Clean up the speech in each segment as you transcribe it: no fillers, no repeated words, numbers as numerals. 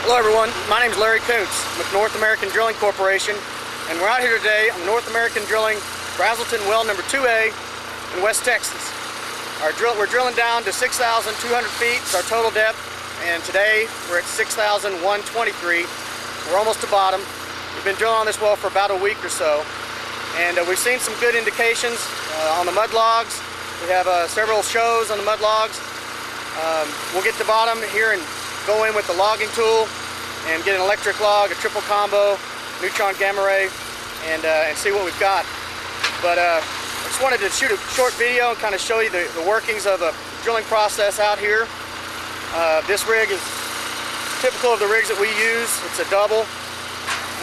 Hello everyone, my name is Larry Koontz with North American Drilling Corporation, and we're out here today on North American Drilling Brazelton well number 2A in West Texas. We're drilling down to 6,200 feet, it's our total depth, and today we're at 6,123. We're almost to bottom. We've been drilling on this well for about a week or so, and we've seen some good indications on the mud logs. We have several shows on the mud logs. We'll get to the bottom here and go in with the logging tool and get an electric log, a triple combo, neutron gamma ray, and see what we've got. But I just wanted to shoot a short video and kind of show you the workings of the drilling process out here. This rig is typical of the rigs that we use. It's a double,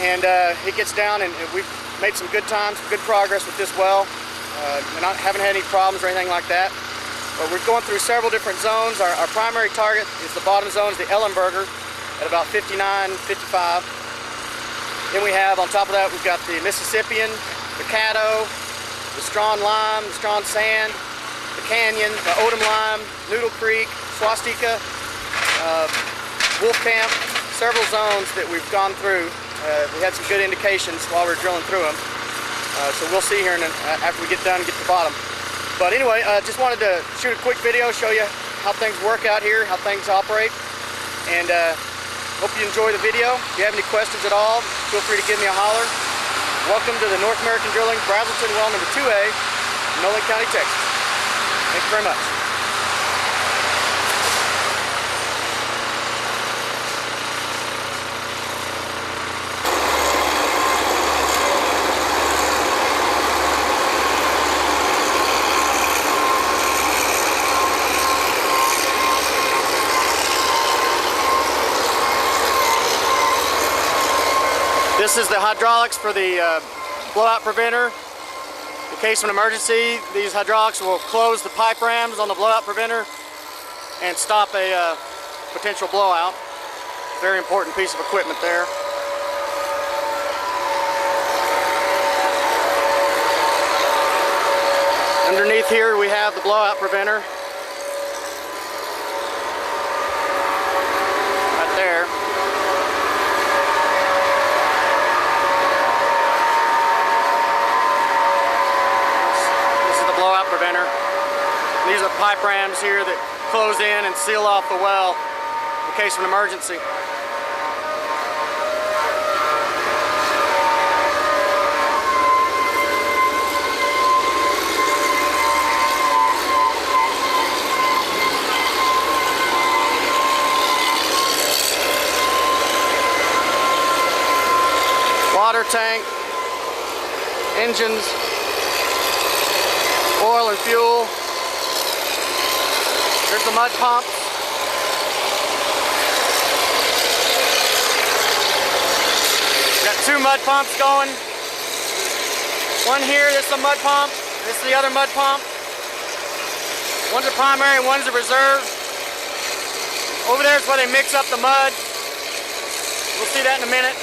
and it gets down, and we've made some good times, good progress with this well. Haven't had any problems or anything like that. But we're going through several different zones. Our primary target is the bottom zone, is the Ellenberger, at about 59, 55. Then we have, on top of that, we've got the Mississippian, the Caddo, the Strawn Lime, the Strawn Sand, the Canyon, the Odom Lime, Noodle Creek, Swastika, Wolf Camp, several zones that we've gone through. We had some good indications while we were drilling through them. So we'll see here after we get done and get to the bottom. But anyway, just wanted to shoot a quick video, show you how things work out here, how things operate, and hope you enjoy the video. If you have any questions at all, feel free to give me a holler. Welcome to the North American Drilling Brazelton well number 2A in Nolan County, Texas. Thank you very much. This is the hydraulics for the blowout preventer. In case of an emergency, these hydraulics will close the pipe rams on the blowout preventer and stop a potential blowout. Very important piece of equipment there. Underneath here we have the blowout preventer. Right there. Blowout preventer. These are pipe rams here that close in and seal off the well in case of an emergency. Water tank, engines, oil and fuel. There's the mud pump. Got two mud pumps going. One here, this is a mud pump. This is the other mud pump. One's a primary, one's a reserve. Over there is where they mix up the mud. We'll see that in a minute.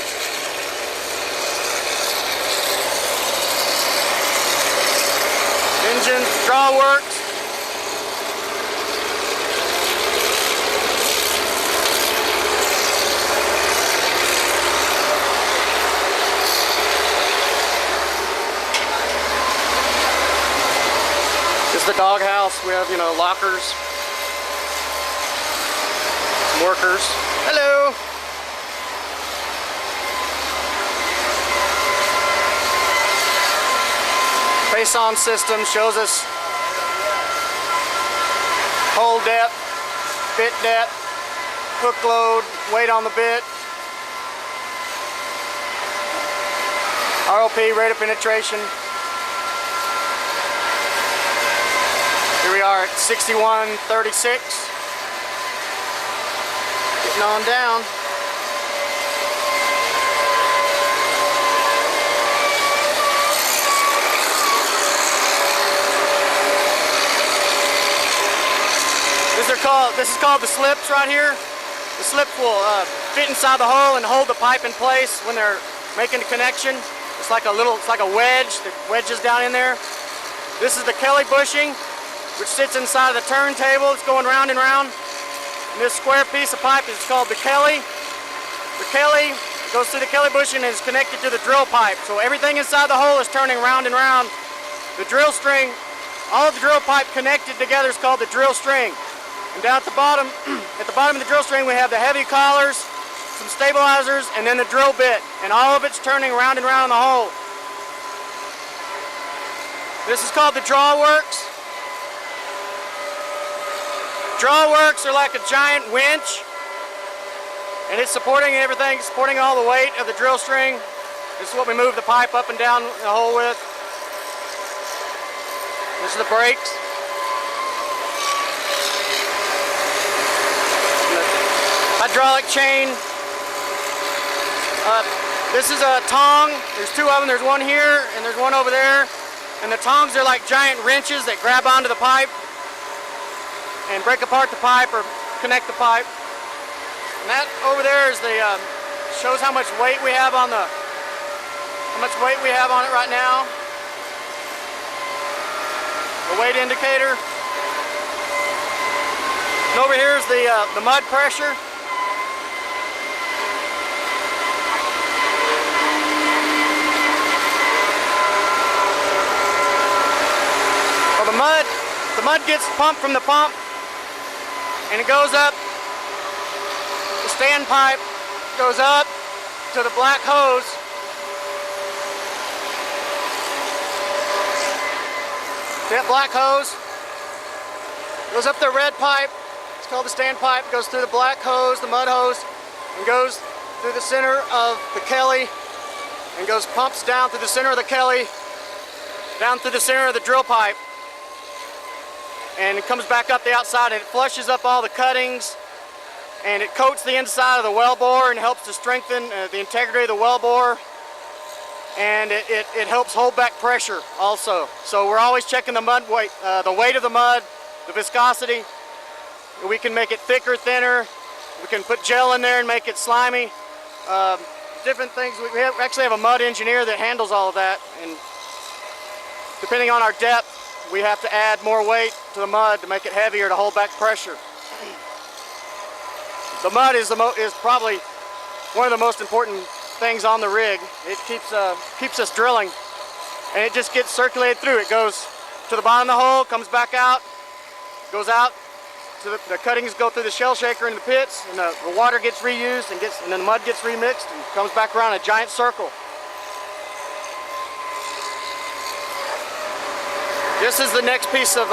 Engine, draw works. This is the doghouse. We have, lockers, workers. Hello. Face-on system shows us hole depth, bit depth, hook load, weight on the bit, ROP, rate of penetration. Here we are at 6136. Getting on down. This is called the slips right here. The slips will fit inside the hole and hold the pipe in place when they're making the connection. It's like a wedge that wedges down in there. This is the Kelly bushing, which sits inside of the turntable. It's going round and round. And this square piece of pipe is called the Kelly. the Kelly goes through the Kelly bushing and is connected to the drill pipe. So everything inside the hole is turning round and round. The drill string, all of the drill pipe connected together is called the drill string. And down at the bottom of the drill string, we have the heavy collars, some stabilizers, and then the drill bit. And all of it's turning round and round in the hole. This is called the draw works. Draw works are like a giant winch, and it's supporting everything, supporting all the weight of the drill string. This is what we move the pipe up and down the hole with. This is the brakes. Hydraulic chain. This is a tong. There's two of them. There's one here and there's one over there. And the tongs are like giant wrenches that grab onto the pipe and break apart the pipe or connect the pipe. And that over there is the shows how much weight we have on it right now. The weight indicator. And over here is the mud pressure. Well, the mud gets pumped from the pump, and it goes up. The standpipe goes up to the black hose. That black hose goes up the red pipe. It's called the standpipe. Goes through the black hose, the mud hose, and goes through the center of the Kelly, and pumps down through the center of the Kelly, down through the center of the drill pipe, and it comes back up the outside, and it flushes up all the cuttings, and it coats the inside of the well bore and helps to strengthen the integrity of the well bore, and it helps hold back pressure also. So we're always checking the mud weight, the weight of the mud, the viscosity. We can make it thicker, thinner. We can put gel in there and make it slimy. Different things. We actually have a mud engineer that handles all of that, and depending on our depth, we have to add more weight to the mud to make it heavier to hold back pressure. The mud is probably one of the most important things on the rig. It keeps us drilling, and it just gets circulated through. It goes to the bottom of the hole, comes back out, goes out to the cuttings, go through the shell shaker into the pits, and the water gets reused and then the mud gets remixed and comes back around in a giant circle. This is the next piece of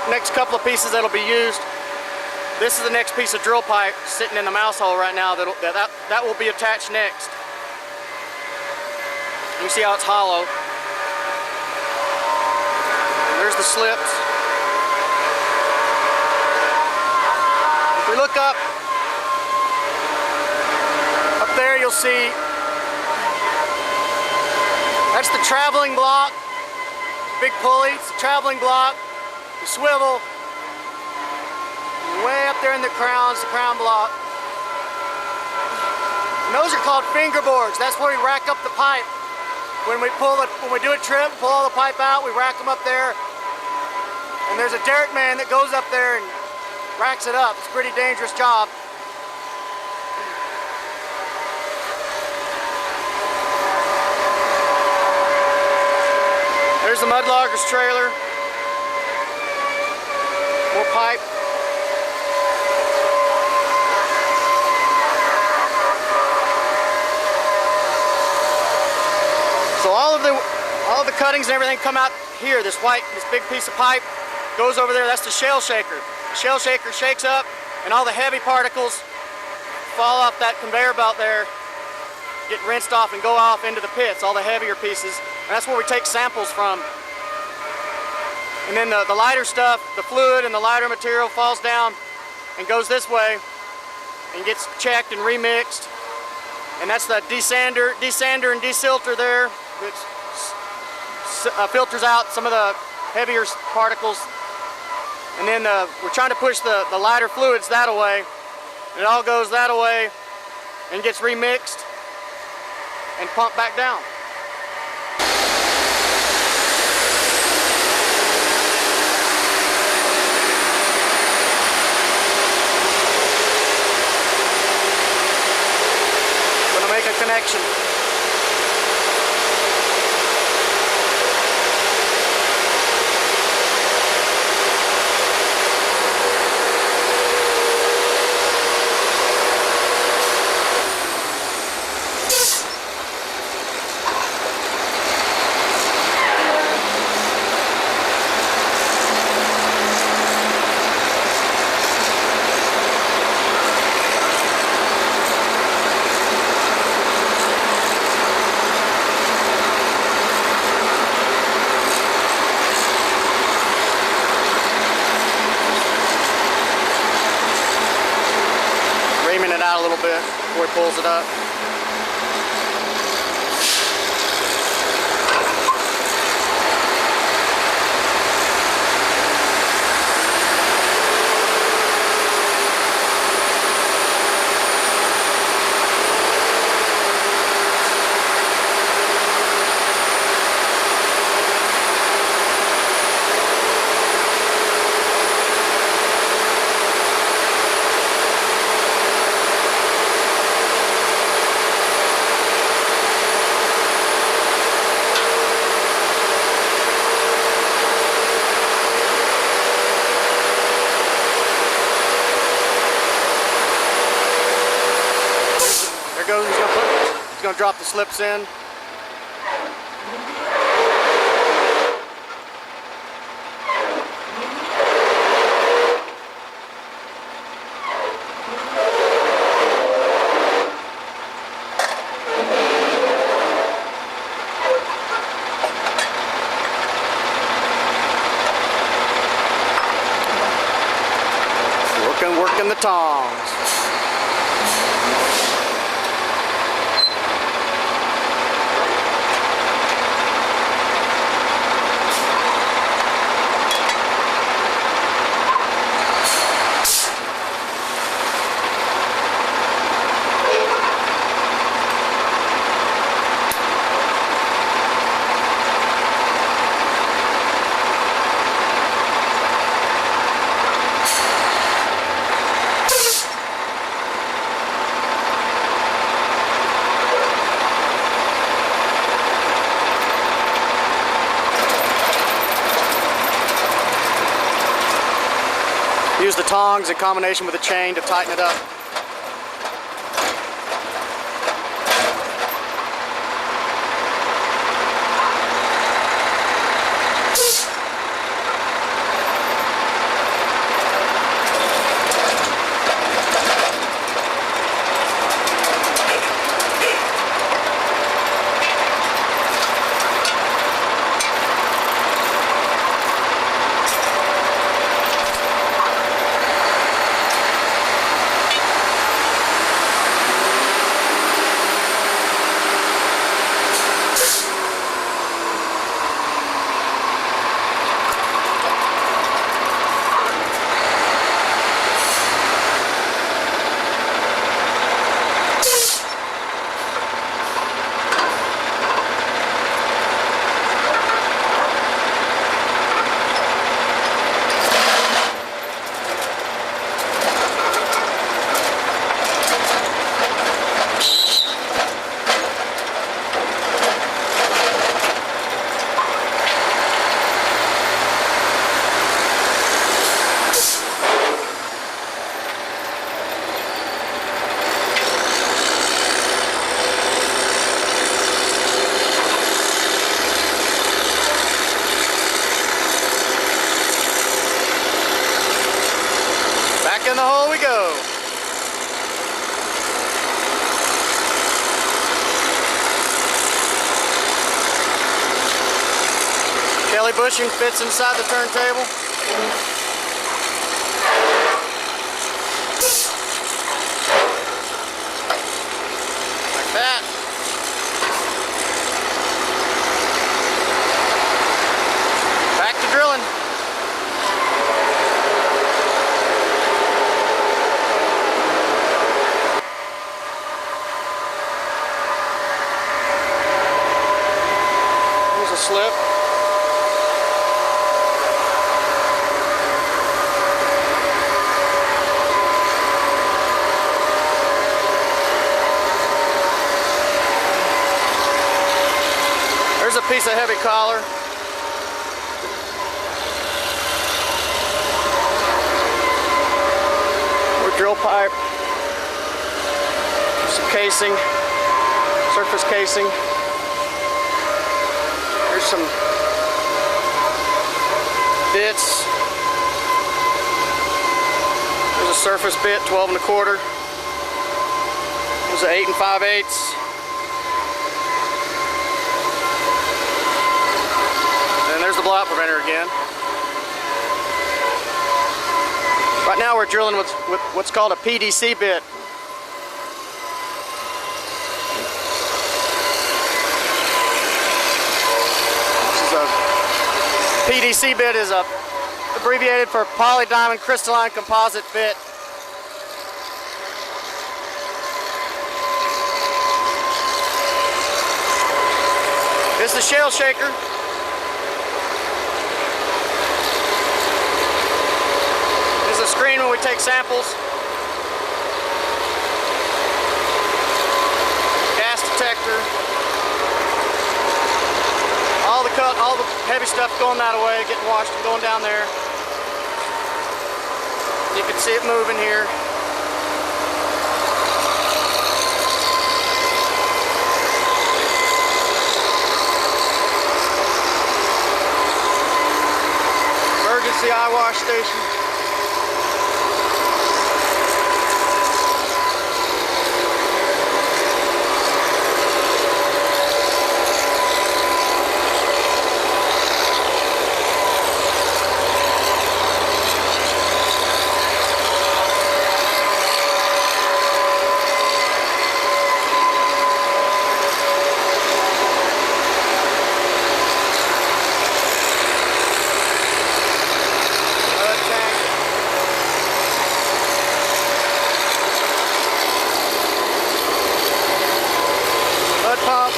next couple of pieces that'll be used. This is the next piece of drill pipe sitting in the mouse hole right now that will be attached next. You can see how it's hollow. And there's the slips. If we look up there, you'll see that's the traveling block. Big pulley, it's the traveling block, the swivel, way up there in the crown is the crown block. And those are called fingerboards. That's where we rack up the pipe. When we do a trip, pull all the pipe out, we rack them up there. And there's a derrick man that goes up there and racks it up. It's a pretty dangerous job. There's the mudlogger's trailer. More pipe. So all of the cuttings and everything come out here. This big piece of pipe goes over there. That's the shell shaker. The shell shaker shakes up, and all the heavy particles fall off that conveyor belt there, get rinsed off and go off into the pits, all the heavier pieces. And that's where we take samples from. And then the lighter stuff, the fluid and the lighter material falls down and goes this way and gets checked and remixed. And that's the desander and desilter there, which filters out some of the heavier particles. And then we're trying to push the lighter fluids that away. And it all goes that away and gets remixed and pumped back down. bit before he pulls it up. Goes, he's going to drop the slips in. Working the tongs. Use the tongs in combination with the chain to tighten it up. Back in the hole we go. Kelly bushing fits inside the turntable. Like that. Back to drilling. Here's a slip. There's a piece of heavy collar. Or drill pipe. Some casing, surface casing. Here's some bits. There's a surface bit, 12 1/4. There's an 8 5/8. And there's the blowout preventer again. Right now we're drilling with what's called a PDC bit. PDC bit is abbreviated for polydiamond crystalline composite bit. This is the shell shaker. This is a screen when we take samples. Gas detector. All the heavy stuff going that way, getting washed and going down there. You can see it moving here. Emergency eye wash station. Pumps.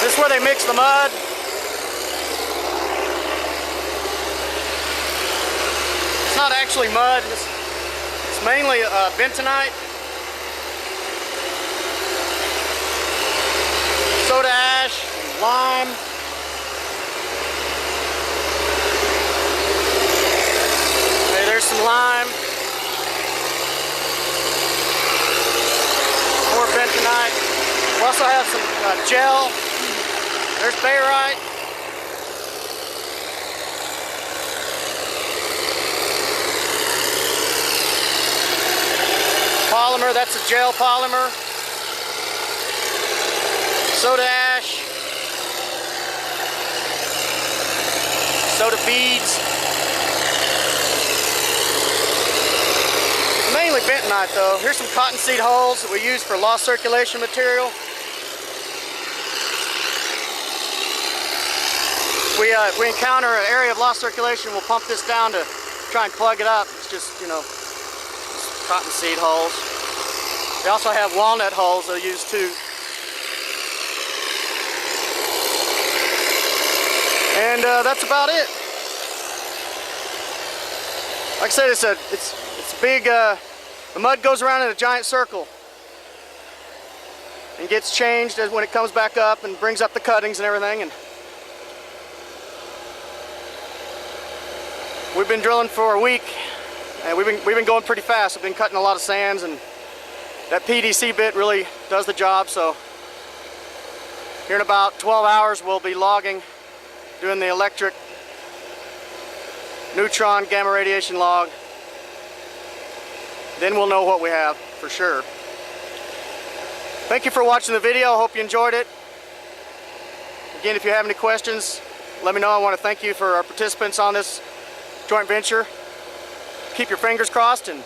This is where they mix the mud. It's not actually mud. It's mainly bentonite, soda ash, lime. Okay, there's some lime. More bentonite. We also have some gel. There's barite. Polymer, that's a gel polymer. Soda ash. Soda beads. Mainly bentonite though. Here's some cottonseed hulls that we use for lost circulation material. If we encounter an area of lost circulation, we'll pump this down to try and plug it up. It's just, you know, cottonseed hulls. They also have walnut hulls they'll use too. And that's about it. Like I said, it's a big. The mud goes around in a giant circle and gets changed when it comes back up and brings up the cuttings and everything. And we've been drilling for a week. And we've been going pretty fast. We've been cutting a lot of sands, and that PDC bit really does the job. So here in about 12 hours we'll be logging, doing the electric neutron gamma radiation log. Then we'll know what we have for sure. Thank you for watching the video. I hope you enjoyed it. Again, if you have any questions, let me know. I want to thank you for our participants on this joint venture. Keep your fingers crossed, and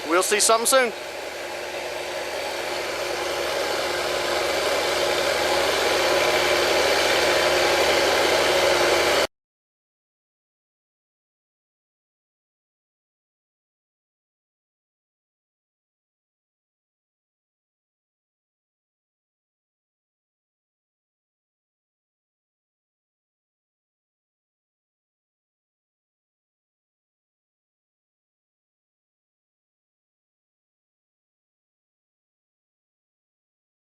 we'll see something soon.